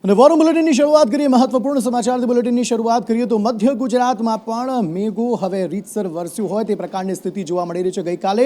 અને વોર બુલેટિનની શરૂઆત કરીએ મહત્વપૂર્ણ સમાચારથી બુલેટિનની શરૂઆત કરીએ તો મધ્ય ગુજરાતમાં પણ મેઘો હવે રીતસર વરસ્યું હોય તે પ્રકારની સ્થિતિ જોવા મળી રહી છે। ગઈકાલે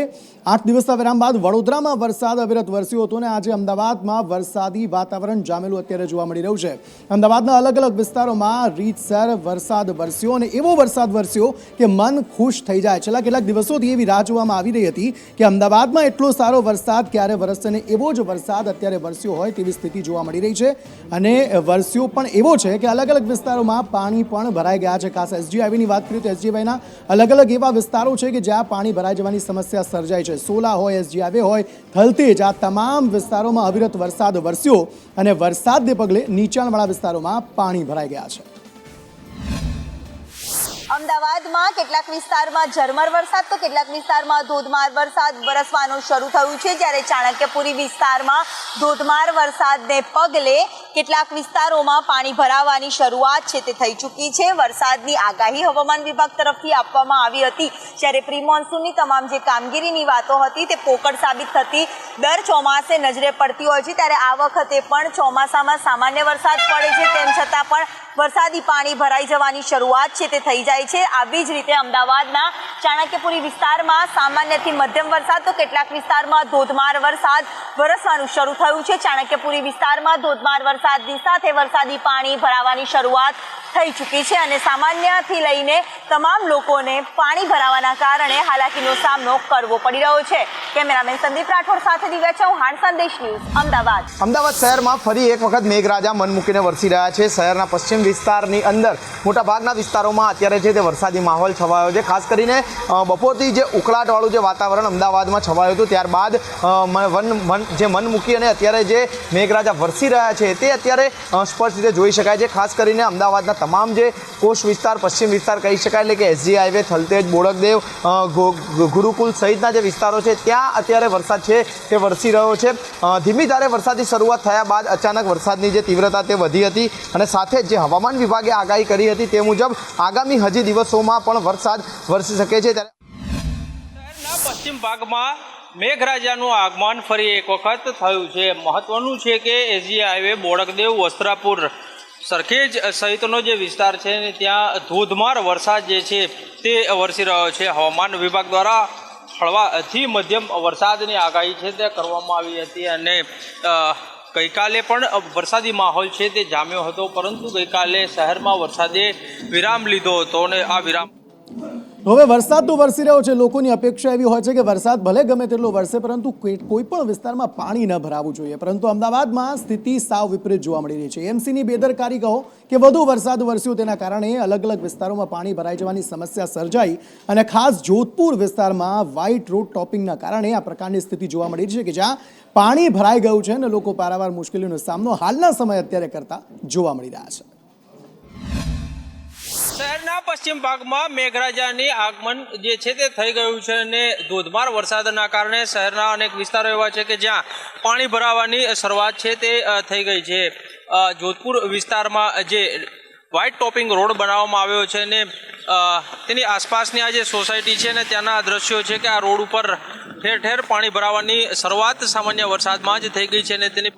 8 દિવસના વિરામ બાદ વડોદરામાં વરસાદ અવિરત વરસ્યો હતો અને આજે અમદાવાદમાં વરસાદી વાતાવરણ જામેલું અત્યારે જોવા મળી રહ્યું છે। અમદાવાદના અલગ અલગ વિસ્તારોમાં રીતસર વરસાદ વરસ્યો અને એવો વરસાદ વરસ્યો કે મન ખુશ થઈ જાય। છેલ્લા કેટલાક દિવસોથી એવી રાહ જોવામાં આવી રહી હતી કે અમદાવાદમાં એટલો સારો વરસાદ ક્યારે વરસશે અને એવો જ વરસાદ અત્યારે વરસ્યો હોય તેવી સ્થિતિ જોવા મળી રહી છે અને વરસ્યો પણ એવો છે કે અલગ અલગ વિસ્તારોમાં પાણી પણ ભરાઈ ગયા છે। ખાસ એસજી હાઈવેની વાત કરીએ તો એસજી હાઈવેના અલગ અલગ એવા વિસ્તારો છે કે જ્યાં પાણી ભરાઈ જવાની સમસ્યા સર્જાઈ છે। સોલા હોય, એસજી હાઈવે હોય, થલતેજ, આ તમામ વિસ્તારોમાં અવિરત વરસાદ વરસ્યો અને વરસાદને પગલે નીચાણવાળા વિસ્તારોમાં પાણી ભરાઈ ગયા છે। અમદાવાદમાં કેટલાક વિસ્તારમાં ઝરમર વરસાદ તો કેટલાક વિસ્તારમાં ધોધમાર વરસાદ વરસવાનું શરૂ થયું છે, જ્યારે ચાણક્યપુરી વિસ્તારમાં ધોધમાર વરસાદને પગલે કેટલાક વિસ્તારોમાં પાણી ભરાવાની શરૂઆત છે તે થઈ ચૂકી છે। વરસાદની આગાહી હવામાન વિભાગ તરફથી આપવામાં આવી હતી, જ્યારે પ્રી મોન્સૂનની તમામ જે કામગીરીની વાતો હતી તે પોકળ સાબિત થતી દર ચોમાસે નજરે પડતી હોય છે, ત્યારે આ વખતે પણ ચોમાસામાં સામાન્ય વરસાદ પડે છે તેમ છતાં પણ વરસાદી પાણી ભરાઈ જવાની શરૂઆત છે તે થઈ જાય છે। આવી જ રીતે અમદાવાદના ચાણક્યપુરી વિસ્તારમાં સામાન્યથી મધ્યમ વરસાદ તો કેટલાક વિસ્તારમાં ધોધમાર વરસાદ વરસવાનું શરૂ થયું છે। ચાણક્યપુરી વિસ્તારમાં ધોધમાર વરસાદની સાથે વરસાદી પાણી ભરાવાની શરૂઆત થઈ ચૂકી છે અને સામાન્યથી લઈને તમામ લોકોને પાણી ભરાવાના કારણે હાલાકીનો સામનો કરવો પડી રહ્યો છે। કેમેરામેન સંદીપ રાઠોડ સાથે દિવ્યા ચૌહાણ, સંદેશ ન્યૂઝ, અમદાવાદ। અમદાવાદ શહેરમાં ફરી એક વખત મેઘરાજા મન મૂકીને વરસી રહ્યા છે। શહેરના પશ્ચિમ વિસ્તારની અંદર મોટાભાગના વિસ્તારોમાં અત્યારે છે તે વરસાદી માહોલ છવાયો છે। ખાસ કરીને બપોરથી જે ઉકળાટવાળું જે વાતાવરણ અમદાવાદમાં છવાયું હતું ત્યારબાદ મન મૂકી અને અત્યારે જે મેઘરાજા વરસી રહ્યા છે તે અત્યારે સ્પષ્ટ રીતે જોઈ શકાય છે। ખાસ કરીને અમદાવાદના તમામ જે કોસ્ટ વિસ્તાર, પશ્ચિમ વિસ્તાર કહી શકાય, એટલે કે એસજી હાઈવે, થલતેજ, બોડકદેવ, ગુરુકુલ સહિતના જે વિસ્તારો છે ત્યાં અત્યારે વરસાદ છે તે વરસી રહ્યો છે। ધીમી ધારે વરસાદની શરૂઆત થયા બાદ અચાનક વરસાદની જે તીવ્રતા તે વધી હતી અને સાથે જ જે હવામાન વિભાગે આગાહી કરી હતી તે મુજબ આગામી હજી દિવસોમાં પણ વરસાદ વરસી શકે છે। ત્યારે શહેરના પશ્ચિમ ભાગમાં મેઘરાજાનું આગમન ફરી એક વખત થયું છે। મહત્વનું છે કે એસજી હાઈવે, બોડકદેવ, વસ્ત્રાપુર, સરખેજ સહિતનો જે વિસ્તાર છે ને ત્યાં ધોધમાર વરસાદ જે છે તે વરસી રહ્યો છે। હવામાન વિભાગ દ્વારા હળવાથી મધ્યમ વરસાદની આગાહી છે તે કરવામાં આવી હતી અને ગઈકાલે પણ વરસાદી માહોલ છે તે જામ્યો હતો, પરંતુ ગઈકાલે શહેરમાં વરસાદે વિરામ લીધો હતો અને આ વિરામ હવે વરસાદ તો વરસી રહ્યો છે। લોકોની અપેક્ષા એવી હોય છે કે વરસાદ ભલે ગમે તેટલો વરસે પરંતુ કોઈ પણ વિસ્તારમાં પાણી ન ભરાવું જોઈએ, પરંતુ અમદાવાદમાં સ્થિતિ સાવ વિપરીત જોવા મળી રહી છે। એમસીની બેદરકારી કહો કે વધુ વરસાદ વરસ્યો તેના કારણે અલગ અલગ વિસ્તારોમાં પાણી ભરાઈ જવાની સમસ્યા સર્જાઈ અને ખાસ જોધપુર વિસ્તારમાં વ્હાઇટ રોડ ટોપિંગના કારણે આ પ્રકારની સ્થિતિ જોવા મળી છે કે જ્યાં પાણી ભરાઈ ગયું છે અને લોકો પારાવાર મુશ્કેલીનો સામનો હાલના સમય અત્યારે કરતા જોવા મળી રહ્યા છે। શહેરના પશ્ચિમ ભાગમાં મેઘરાજાની આગમન જે છે તે થઈ ગયું છે અને ધોધમાર વરસાદના કારણે શહેરના અનેક વિસ્તારો એવા છે કે જ્યાં પાણી ભરાવાની શરૂઆત છે તે થઈ ગઈ છે। જોધપુર વિસ્તારમાં જે વ્હાઇટ ટોપિંગ રોડ બનાવવામાં આવ્યો છે અને તેની આસપાસની આ જે સોસાયટી છે ને ત્યાંના દ્રશ્યો છે કે આ રોડ ઉપર ઠેર ઠેર પાણી ભરાવાની શરૂઆત સામાન્ય વરસાદમાં જ થઈ ગઈ છે અને તેની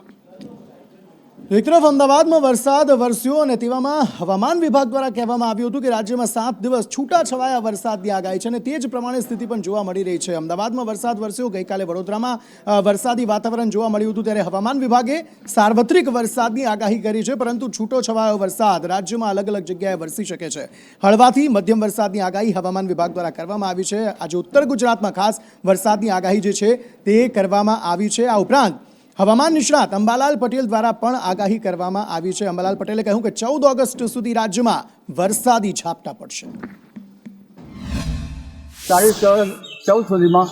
એક તરફ અમદાવાદમાં વરસાદ વરસ્યો અને તેવામાં હવામાન વિભાગ દ્વારા કહેવામાં આવ્યું હતું કે રાજ્યમાં 7 દિવસ છૂટાછવાયા વરસાદની આગાહી છે અને તે જ પ્રમાણે સ્થિતિ પણ જોવા મળી રહી છે। અમદાવાદમાં વરસાદ વરસ્યો, ગઈકાલે વડોદરામાં વરસાદી વાતાવરણ જોવા મળ્યું હતું, ત્યારે હવામાન વિભાગે સાર્વત્રિક વરસાદની આગાહી કરી છે, પરંતુ છૂટોછવાયો વરસાદ રાજ્યમાં અલગ અલગ જગ્યાએ વરસી શકે છે। હળવાથી મધ્યમ વરસાદની આગાહી હવામાન વિભાગ દ્વારા કરવામાં આવી છે। આજે ઉત્તર ગુજરાતમાં ખાસ વરસાદની આગાહી જે છે તે કરવામાં આવી છે। આ ઉપરાંત હવામાન નિષ્ણાત અંબાલાલ પટેલ દ્વારા પણ આગાહી કરવામાં આવી છે। અંબાલાલ પટેલે કહ્યું કે 14 ઓગસ્ટ સુધી રાજ્યમાં વરસાદી ઝાપટા પડશે। તારીખ 14 સુધીમાં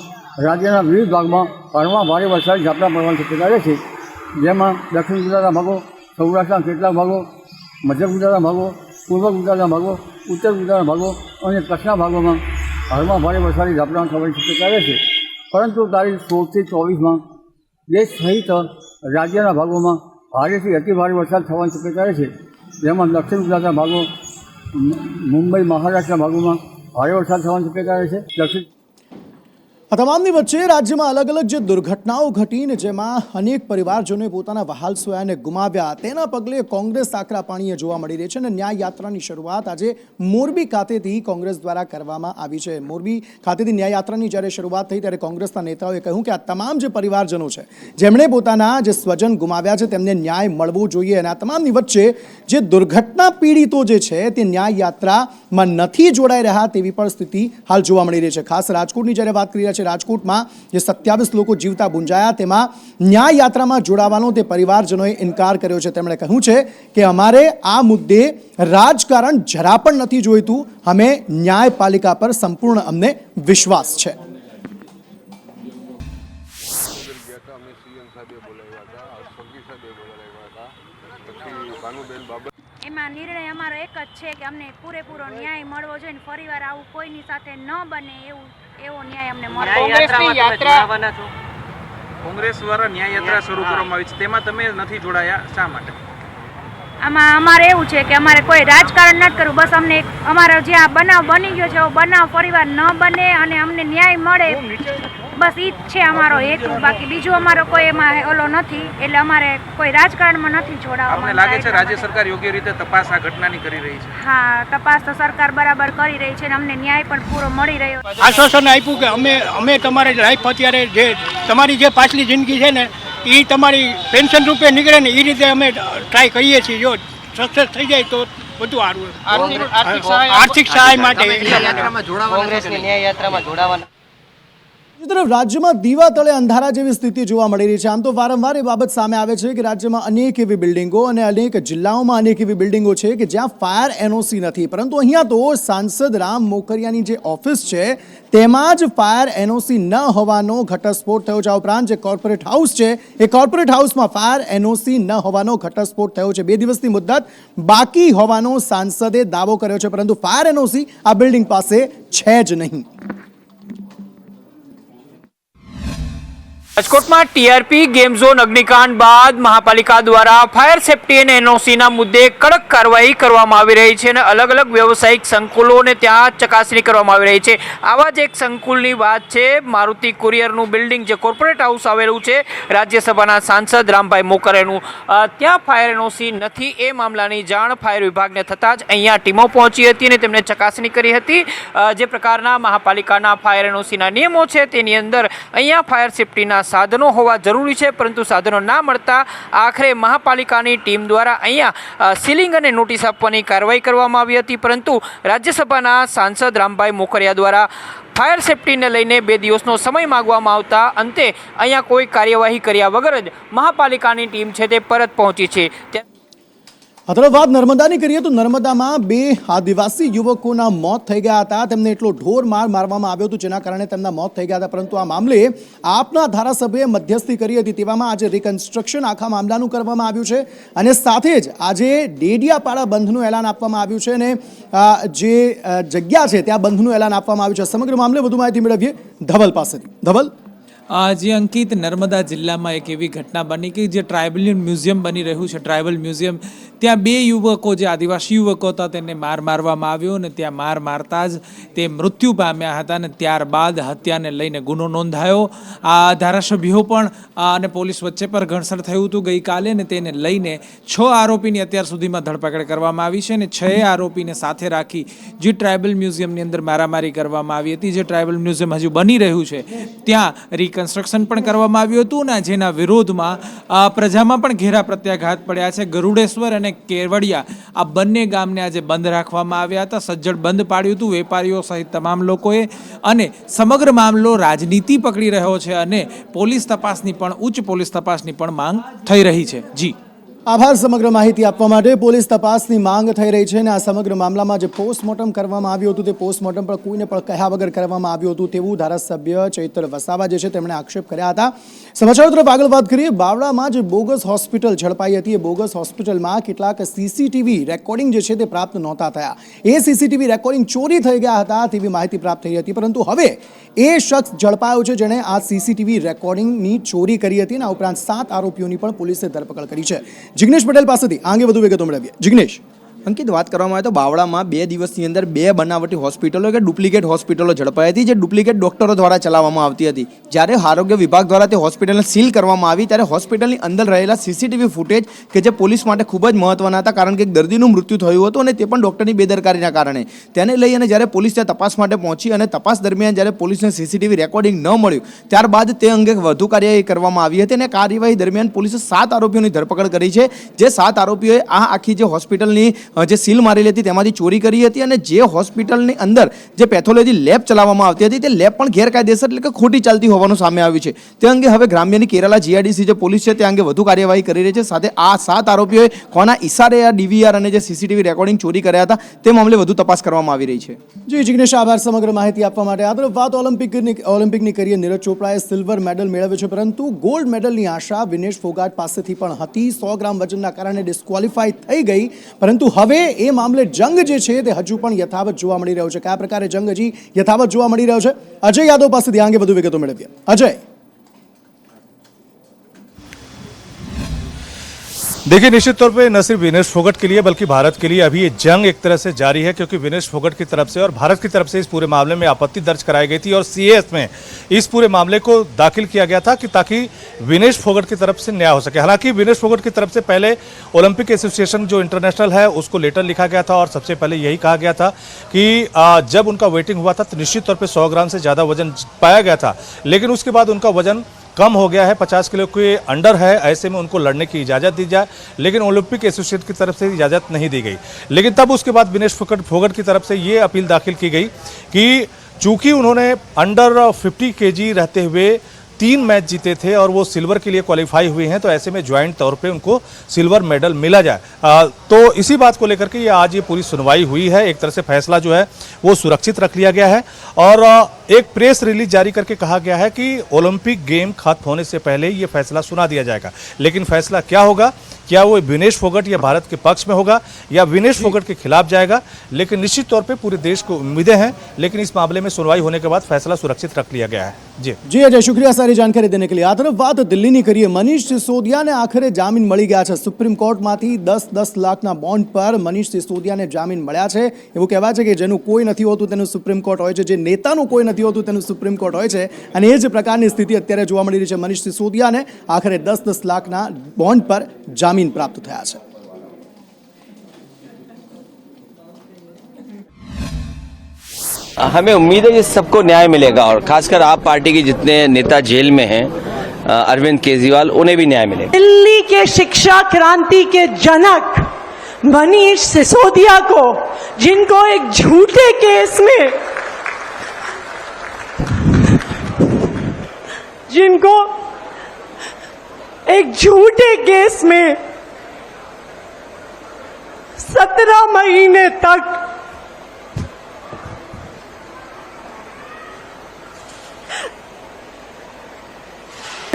રાજ્યના વિવિધ ભાગમાં હળવા ભારે વરસાદી ઝાપટા પડવાની શક્યતા રહેશે, જેમાં દક્ષિણ ગુજરાતના ભાગો, સૌરાષ્ટ્રના કેટલાક ભાગો, મધ્ય ગુજરાતના ભાગો, પૂર્વ ગુજરાતના ભાગો, ઉત્તર ગુજરાતના ભાગો અને કચ્છના ભાગોમાં હળવા ભારે વરસાદી ઝાપટા થવાની શક્યતા રહેશે। પરંતુ તારીખ 16 થી 24માં દેશ સહિત રાજ્યના ભાગોમાં ભારેથી અતિ ભારે વરસાદ થવાની શક્યતા રહેશે, જેમાં દક્ષિણ ગુજરાતના ભાગો, મુંબઈ, મહારાષ્ટ્રના ભાગોમાં ભારે વરસાદ થવાની શક્યતા રહેશે। આ તમામની વચ્ચે રાજ્યમાં અલગ અલગ જે દુર્ઘટનાઓ ઘટીને જેમાં અનેક પરિવારજનોએ પોતાના વહાલ સોયાને ગુમાવ્યા તેના પગલે કોંગ્રેસ આકરા પાણીએ જોવા મળી રહી છે અને ન્યાય યાત્રાની શરૂઆત આજે મોરબી ખાતેથી કોંગ્રેસ દ્વારા કરવામાં આવી છે. મોરબી ખાતેથી ન્યાય યાત્રાની જ્યારે શરૂઆત થઈ ત્યારે કોંગ્રેસના નેતાઓએ કહ્યું કે આ તમામ જે પરિવારજનો છે જેમણે પોતાના જે સ્વજન ગુમાવ્યા છે તેમને ન્યાય મળવો જોઈએ અને આ તમામની વચ્ચે જે દુર્ઘટના પીડિતો જે છે તે ન્યાય યાત્રામાં નથી જોડાઈ રહ્યા તેવી પણ સ્થિતિ હાલ જોવા મળી રહી છે. ખાસ રાજકોટની જ્યારે વાત કરી રહ્યા છે, રાજકોટમાં જે 27 લોકો જીવતા ગુંજાયા તેમાં ન્યાય યાત્રામાં જોડાવાનો તે પરિવારજનોએ ઇનકાર કર્યો છે. તેમણે કહ્યું છે કે અમારે આ મુદ્દે રાજકારણ જરા પણ નથી જોઈતું, અમે ન્યાયપાલિકા પર સંપૂર્ણ અમને વિશ્વાસ છે. એમાં નિર્ણય અમારો એક જ છે કે અમને પૂરેપૂરો ન્યાય મળવો જોઈએ અને ફરીવાર આવું કોઈની સાથે ન બને એવો ન્યાય અમને મળે. કોંગ્રેસ દ્વારા ન્યાય યાત્રા શરૂ કરવામાં આવી છે, તેમાં તમે નથી જોડાયા, શા માટે? આમાં અમારે એવું છે કે અમારે કોઈ રાજકારણ નથી કરવું, બસ અમને અમારો જે આ બનાવ બની ગયો છે એવો બનાવ ફરીવાર ન બને અને અમને ન્યાય મળે, બસ ઈ જ છે અમારો હેતુ. બાકી બીજું અમારો કોઈ એમાં ઓલો નથી, એટલે અમારે કોઈ રાજકારણમાં નથી જોડાવા. અમને લાગે છે રાજ્ય સરકાર યોગ્ય રીતે તપાસ આ ઘટનાની કરી રહી છે? હા, તપાસ તો સરકાર બરાબર કરી રહી છે અને અમને ન્યાય પણ પૂરો મળી રહ્યો છે. આશ્વાસન આપ્યું કે અમે તમારી લાઈફ અત્યારે જે તમારી જે પાછલી જિંદગી છે ને એ તમારી પેન્શન રૂપે નીકળે ને એ રીતે અમે ટ્રાય કરીએ છીએ. જો સક્સેસ થઈ જાય તો બધું સારું. આર્થિક સહાય માટે કોંગ્રેસની ન્યાય યાત્રામાં જોડાવાના. બીજી તરફ રાજ્યમાં દીવા તળે અંધારા જેવી સ્થિતિ જોવા મળી રહી છે. આમ તો વારંવાર એ બાબત સામે આવે છે કે રાજ્યમાં અનેક એવી બિલ્ડિંગો અને અનેક જિલ્લાઓમાં અનેક એવી બિલ્ડિંગો છે કે જ્યાં ફાયર એનઓસી નથી, પરંતુ અહીંયા તો સાંસદ રામ મોકરિયાની જે ઓફિસ છે તેમાં જ ફાયર એનઓસી ન હોવાનો ઘટસ્ફોટ થયો છે. આ ઉપરાંત જે કોર્પોરેટ હાઉસ છે એ કોર્પોરેટ હાઉસમાં ફાયર એનઓસી ન હોવાનો ઘટસ્ફોટ થયો છે. 2 દિવસની મુદ્દત બાકી હોવાનો સાંસદે દાવો કર્યો છે, પરંતુ ફાયર એનઓસી આ બિલ્ડિંગ પાસે છે જ નહીં. રાજકોટમાં ટીઆરપી ગેમ ઝોન અગ્નિકાંડ બાદ મહાપાલિકા દ્વારા ફાયર સેફટી અને એનઓસીના મુદ્દે કડક કાર્યવાહી કરવામાં આવી રહી છે અને અલગ અલગ વ્યવસાયિક સંકુલોને ત્યાં ચકાસણી કરવામાં આવી રહી છે. આવા જ એક સંકુલની વાત છે મારુતિ કુરિયરનું બિલ્ડિંગ જે કોર્પોરેટ હાઉસ આવેલું છે રાજ્યસભાના સાંસદ રામભાઈ મોકરિયાનું. ત્યાં ફાયર એનઓસી નથી એ મામલાની જાણ ફાયર વિભાગને થતાં જ અહીંયા ટીમો પહોંચી હતી અને તેમણે ચકાસણી કરી હતી. જે પ્રકારના મહાપાલિકાના ફાયર એનઓસીના નિયમો છે તેની અંદર અહીંયા ફાયર સેફટીના સાધનો હોવા જરૂરી છે, પરંતુ સાધનો ના મળતા આખરે મહાપાલિકાની ટીમ દ્વારા અહીંયા સીલિંગ અને નોટિસ આપવાની કાર્યવાહી કરવામાં આવી હતી. પરંતુ રાજ્યસભાના સાંસદ રામભાઈ મોકરિયા દ્વારા ફાયર સેફટીને લઈને 2 દિવસનો સમય માગવામાં આવતા અંતે અહીંયા કોઈ કાર્યવાહી કર્યા વગર જ મહાપાલિકાની ટીમ છે તે પરત પહોંચી છે. આ તરફ વાત નર્મદાની કરીએ તો નર્મદામાં 2 આદિવાસી યુવકોના મોત થઈ ગયા હતા. તેમને એટલો ઢોર માર મારવામાં આવ્યો હતો જેના કારણે તેમના મોત થઈ ગયા હતા, પરંતુ આ મામલે આપના ધારાસભ્યએ મધ્યસ્થી કરી હતી. તેવામાં આજે રિકન્સ્ટ્રક્શન આખા મામલાનું કરવામાં આવ્યું છે અને સાથે જ આજે ડેડિયાપાડા બંધનું એલાન આપવામાં આવ્યું છે અને જે જગ્યા છે ત્યાં બંધનું એલાન આપવામાં આવ્યું છે. સમગ્ર મામલે વધુ માહિતી મેળવીએ ધવલ પાસેથી. ધવલ, જે અંકિત, નર્મદા જિલ્લામાં એક એવી ઘટના બની કે જે ટ્રાઇબલ મ્યુઝિયમ બની રહ્યું છે, ટ્રાઇબલ મ્યુઝિયમ, ત્યાં 2 યુવકો જે આદિવાસી યુવકો હતા તેને માર મારવામાં આવ્યો અને ત્યાં માર મારતા જ તે મૃત્યુ પામ્યા હતા અને ત્યારબાદ હત્યાને લઈને ગુનો નોંધાયો. આ ધારાસભ્યો પણ અને પોલીસ વચ્ચે પર ઘર્ષણ થયું હતું ગઈકાલે અને તેને લઈને 6 આરોપીની અત્યાર સુધીમાં ધરપકડ કરવામાં આવી છે અને 6 આરોપીને સાથે રાખી જે ટ્રાઇબલ મ્યુઝિયમની અંદર મારામારી કરવામાં આવી હતી. જે ટ્રાઇબલ મ્યુઝિયમ હજુ બની રહ્યું છે ત્યાં કન્સ્ટ્રક્શન પણ કરવામાં આવ્યું હતું અને જેના વિરોધમાં પ્રજામાં પણ ઘેરા પ્રત્યાઘાત પડ્યા છે. ગરુડેશ્વર અને કેવડિયા આ બંને ગામને આજે બંધ રાખવામાં આવ્યા હતા. સજ્જડ બંધ પાડ્યું હતું વેપારીઓ સહિત તમામ લોકોએ અને સમગ્ર મામલો રાજનીતિ પકડી રહ્યો છે અને પોલીસ તપાસની પણ ઉચ્ચ પોલીસ તપાસની પણ માંગ થઈ રહી છે. જી આભાર સમગ્ર માહિતી આપવા માટે. પોલીસ તપાસની માંગ થઈ રહી છે અને આ સમગ્ર મામલામાં જે પોસ્ટમોર્ટમ કરવામાં આવ્યું હતું તે પોસ્ટમોર્ટમ પર કોઈને પણ કહ્યા વગર કરવામાં આવ્યું હતું તેવું ધારાસભ્ય ચૈતર વસાવા જે છે તેમણે આક્ષેપ કર્યા હતા. સમાચારો તરફ આગળ વાત કરીએ. બાવળામાં જે બોગસ હોસ્પિટલ ઝડપાઈ હતી એ બોગસ હોસ્પિટલમાં કેટલાક સીસીટીવી રેકોર્ડિંગ જે છે તે પ્રાપ્ત નહોતા થયા. એ સીસીટીવી રેકોર્ડિંગ ચોરી થઈ ગયા હતા તેવી માહિતી પ્રાપ્ત થઈ હતી, પરંતુ હવે એ શખ્સ ઝડપાયો છે જેણે આ સીસીટીવી રેકોર્ડિંગની ચોરી કરી હતી અને આ ઉપરાંત 7 આરોપીઓની પણ પોલીસે ધરપકડ કરી છે. જિગ્નેશ પટેલ પાસેથી આ અંગે વધુ વિગતો મેળવીએ. જિગ્નેશ, અંકિત, વાત કરવામાં આવે તો બાવળામાં 2 દિવસની અંદર 2 બનાવટી હોસ્પિટલો કે ડુપ્લિકેટ હોસ્પિટલો ઝડપાઈ હતી, જે ડુપ્લિકેટ ડોક્ટરો દ્વારા ચલાવવામાં આવતી હતી. જ્યારે આરોગ્ય વિભાગ દ્વારા તે હોસ્પિટલને સીલ કરવામાં આવી, ત્યારે હોસ્પિટલની અંદર રહેલા સીસીટીવી ફૂટેજ કે જે પોલીસ માટે ખૂબ જ મહત્વના હતા, કારણ કે એક દર્દીનું મૃત્યુ થયું હતું અને તે પણ ડૉક્ટરની બેદરકારીના કારણે. તેને લઈ અને જ્યારે પોલીસ ત્યાં તપાસ માટે પહોંચી અને તપાસ દરમિયાન જ્યારે પોલીસને સીસીટીવી રેકોર્ડિંગ ન મળ્યું, ત્યારબાદ તે અંગે વધુ કાર્યવાહી કરવામાં આવી હતી અને કાર્યવાહી દરમિયાન પોલીસે 7 આરોપીઓની ધરપકડ કરી છે. જે 7 આરોપીઓએ આ આખી જે હોસ્પિટલની જે સીલ મારેલી હતી તેમાંથી ચોરી કરી હતી અને જે હોસ્પિટલની અંદર જે પેથોલોજી લેબ ચલાવવામાં આવતી હતી તે લેબ પણ ગેરકાયદેસર એટલે કે ખોટી ચાલતી હોવાનું સામે આવ્યું છે. તે અંગે હવે ગ્રામ્યની કેરાલા જીઆઈડીસી જે પોલીસ છે તે અંગે વધુ કાર્યવાહી કરી રહી છે. સાથે આ 7 આરોપીઓએ કોના ઈશારે આ ડીવીઆર અને જે સીસીટીવી રેકોર્ડિંગ ચોરી કર્યા હતા તે મામલે વધુ તપાસ કરવામાં આવી રહી છે. જી જિગ્નેશ, આભાર સમગ્ર માહિતી આપવા માટે. આ તરફ વાત ઓલિમ્પિકની કરીએ. નીરજ ચોપરાએ સિલ્વર મેડલ મેળવ્યો છે, પરંતુ ગોલ્ડ મેડલની આશા વિનેશ ફોગાટ પાસેથી પણ હતી. 100 ગ્રામ વજનના કારણે ડિસ્ક્વોલિફાય થઈ ગઈ, પરંતુ હવે એ મામલે જંગ જે છે તે હજુ પણ યથાવત જોવા મળી રહ્યો છે. કયા પ્રકારે જંગ હજી યથાવત જોવા મળી રહ્યો છે, અજય યાદવ પાસેથી આ અંગે વધુ વિગતો મેળવીએ. અજય. देखिए, निश्चित तौर पे न सिर्फ विनेश फोगट के लिए बल्कि भारत के लिए अभी ये जंग एक तरह से जारी है, क्योंकि विनेश फोगट की तरफ से और भारत की तरफ से इस पूरे मामले में आपत्ति दर्ज कराई गई थी और सीएस में इस पूरे मामले को दाखिल किया गया था कि ताकि विनेश फोगट की तरफ से न्याय हो सके. हालांकि विनेश फोगट की तरफ से पहले ओलंपिक एसोसिएशन जो इंटरनेशनल है उसको लेटर लिखा गया था और सबसे पहले यही कहा गया था कि जब उनका वेटिंग हुआ था तो निश्चित तौर पर 100 ग्राम से ज़्यादा वजन पाया गया था, लेकिन उसके बाद उनका वजन कम हो गया है, 50 किलो के अंडर है. ऐसे में उनको लड़ने की इजाज़त दी जाए, लेकिन ओलंपिक एसोसिएशन की तरफ से इजाज़त नहीं दी गई. लेकिन तब उसके बाद विनेश फोगट की तरफ से ये अपील दाखिल की गई कि चूंकि उन्होंने अंडर 50 kg रहते हुए 3 मैच जीते थे और वो सिल्वर के लिए क्वालिफाई हुए हैं, तो ऐसे में ज्वाइंट तौर पे उनको सिल्वर मेडल मिला जाए. तो इसी बात को लेकर के आज ये पूरी सुनवाई हुई है. एक तरह से फैसला जो है वो सुरक्षित रख लिया गया है और एक प्रेस रिलीज जारी करके कहा गया है कि ओलंपिक गेम खत्म होने से पहले ये फैसला सुना दिया जाएगा. लेकिन फैसला क्या होगा, क्या वो विनेश फोगट या भारत के पक्ष में होगा या विनेश फोगट के खिलाफ जाएगा, लेकिन निश्चित तौर पे पूरे देश को उम्मीदें हैं. लेकिन इस मामले में सुनवाई होने के बाद फैसला सुरक्षित रख लिया गया है. जी अजय, शुक्रिया सारी जानकारी देने के लिए. आ तरफ बात दिल्हीની કરીએ. મનીષ સિસોદિયાને આખરે જામીન મળી ગયા છે. સુપ્રીમ કોર્ટમાંથી 10-10 લાખના બોન્ડ પર મનીષ સિસોદિયાને જામીન મળ્યા છે. એવું કહેવાય છે કે જેનું કોઈ નથી હોતું તેનું સુપ્રીમ કોર્ટ હોય છે, જે નેતાનું કોઈ નથી હોતું તેનું સુપ્રીમ કોર્ટ હોય છે, અને એ જ પ્રકારની સ્થિતિ અત્યારે જોવા મળી રહી છે. મનીષ સિસોદિયાને આખરે 10-10 લાખના બોન્ડ પર જામીન પ્રાપ્ત થયા છે. हमें उम्मीद है कि सबको न्याय मिलेगा और खासकर आप पार्टी के जितने नेता जेल में हैं, अरविंद केजरीवाल, उन्हें भी न्याय मिलेगा. दिल्ली के शिक्षा क्रांति के जनक मनीष सिसोदिया को, जिनको एक झूठे केस में में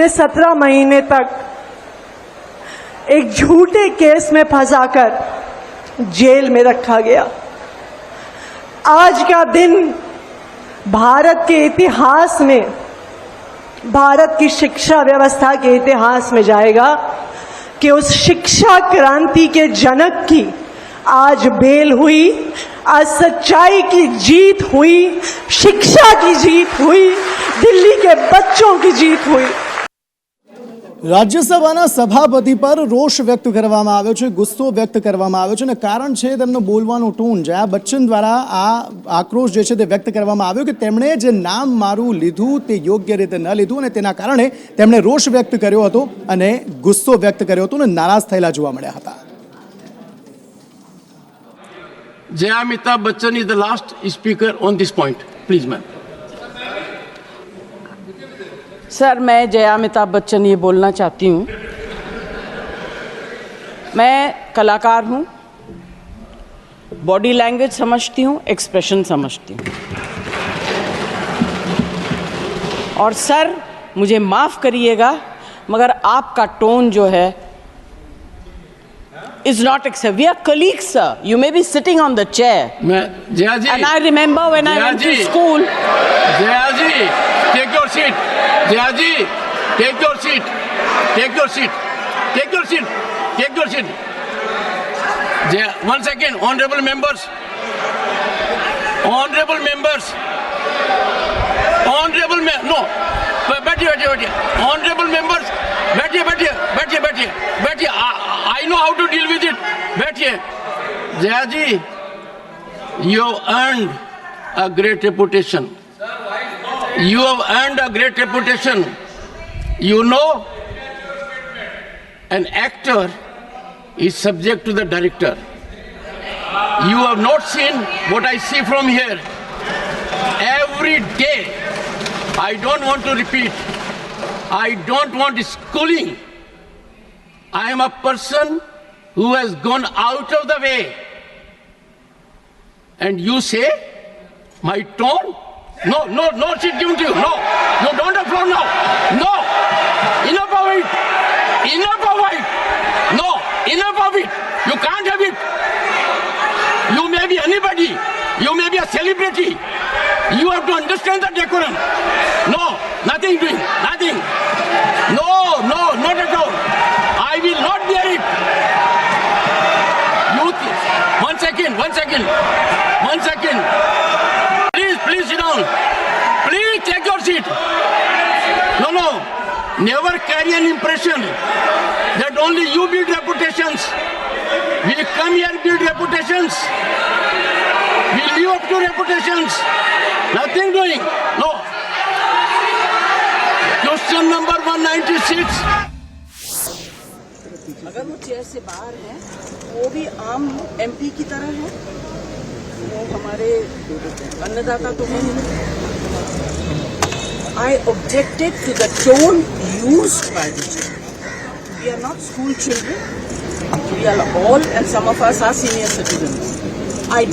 17 महीने तक एक झूठे केस में फंसाकर जेल में रखा गया. आज का दिन भारत के इतिहास में, भारत की शिक्षा व्यवस्था के इतिहास में जाएगा कि उस शिक्षा क्रांति के जनक की आज बेल हुई, आज सच्चाई की जीत हुई, शिक्षा की जीत हुई, दिल्ली के बच्चों की जीत हुई. રાજ્યસભાના સભાપતિ પર રોષ વ્યક્ત કરવામાં આવ્યો છે, ગુસ્સો વ્યક્ત કરવામાં આવ્યો છે, અને કારણ છે તેમનો બોલવાનો ટોન. જયા બચ્ચન દ્વારા આ આક્રોશ જે છે તે વ્યક્ત કરવામાં આવ્યો કે તેમણે જે નામ મારું લીધું તે યોગ્ય રીતે ન લીધું અને તેના કારણે તેમણે રોષ વ્યક્ત કર્યો હતો અને ગુસ્સો વ્યક્ત કર્યો હતો અને નારાજ થયેલા જોવા મળ્યા હતા. Jaya Amitabh Bachchan is the last speaker on this point. Please, ma'am. Sir, मैं जया अमिताभ बच्चन ये बोलना चाहती हूँ, मैं कलाकार हूँ, बॉडी लैंग्वेज समझती हूँ, एक्सप्रेशन समझती हूँ. और सर, मुझे माफ़ करिएगा मगर आपका टोन जो है is not acceptable. We are colleagues, sir. You may be sitting on the chair. Jaya ji. And I remember when I went to school. Jaya ji, take your seat. Jaya ji, take your seat. Take your seat. Take your seat. Take your seat. One second, honorable members. Honorable members. Honorable no. बैठिए. Honorable members. बैठिए. I know how to deal with it. बैठिए. Jaya ji, you have earned a great reputation. You have earned a great reputation. You know, an actor is subject to the director. You have not seen what I see from here. Every day, I don't want to repeat. I don't want schooling. I am a person who has gone out of the way. And you say, my tone? No, she's given to you. No, don't applaud now. No, enough of it. No, enough of it. You can't have it. You may be anybody. You may be a celebrity. You have to understand the decorum. No, nothing doing. Nothing. No, not at all. I will not bear it. One second. Please sit down. Please take your seat. No. Never carry an impression that only you build reputations. We come here build reputations. We live up to reputations. Nothing doing. No. Question number 196. अगर वो chair से बाहर है वो भी आम MP की तरह है, वो हमारे अन्नदाता तो है नहीं. I objected to the tone used by the children. We are not school children. We are all, and some of us are senior citizens. I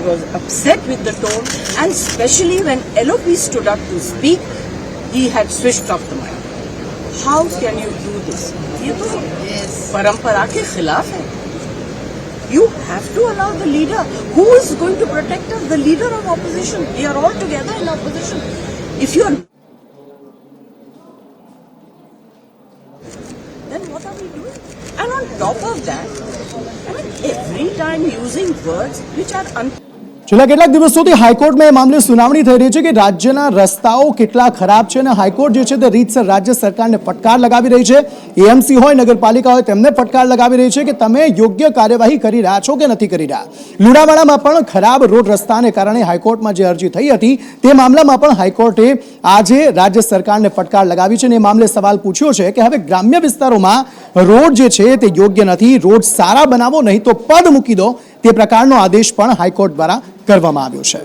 was upset with the tone, and especially when LOP stood up to speak, he had switched off the mic. How can you do this? ये तो परंपरा के खिलाफ है. You have to allow the leader. Who is going to protect us? The leader of opposition. We are all together in opposition. If you are, then what are we doing? And on top of that, every time using words which are છેલ્લા કેટલાક દિવસોથી હાઈકોર્ટમાં એ મામલે સુનાવણી થઈ રહી છે કે રાજ્યના રસ્તાઓ કેટલા ખરાબ છે અને હાઈકોર્ટ જે છે તે રીતસર રાજ્ય સરકારને ફટકાર લગાવી રહી છે. એએમસી હોય, નગરપાલિકા હોય, તેમને ફટકાર લગાવી રહી છે કે તમે યોગ્ય કાર્યવાહી કરી રહ્યા છો કે નથી કરી રહ્યા. લુણાવાડામાં પણ ખરાબ રોડ રસ્તાને કારણે હાઈકોર્ટમાં જે અરજી થઈ હતી તે મામલામાં પણ હાઈકોર્ટે આજે રાજ્ય સરકારને ફટકાર લગાવી છે અને એ મામલે સવાલ પૂછ્યો છે કે હવે ગ્રામ્ય વિસ્તારોમાં રોડ જે છે તે યોગ્ય નથી, રોડ સારા બનાવો નહીં તો પદ મૂકી દો, તે પ્રકારનો આદેશ પણ હાઈકોર્ટ દ્વારા કરવામાં આવ્યો છે.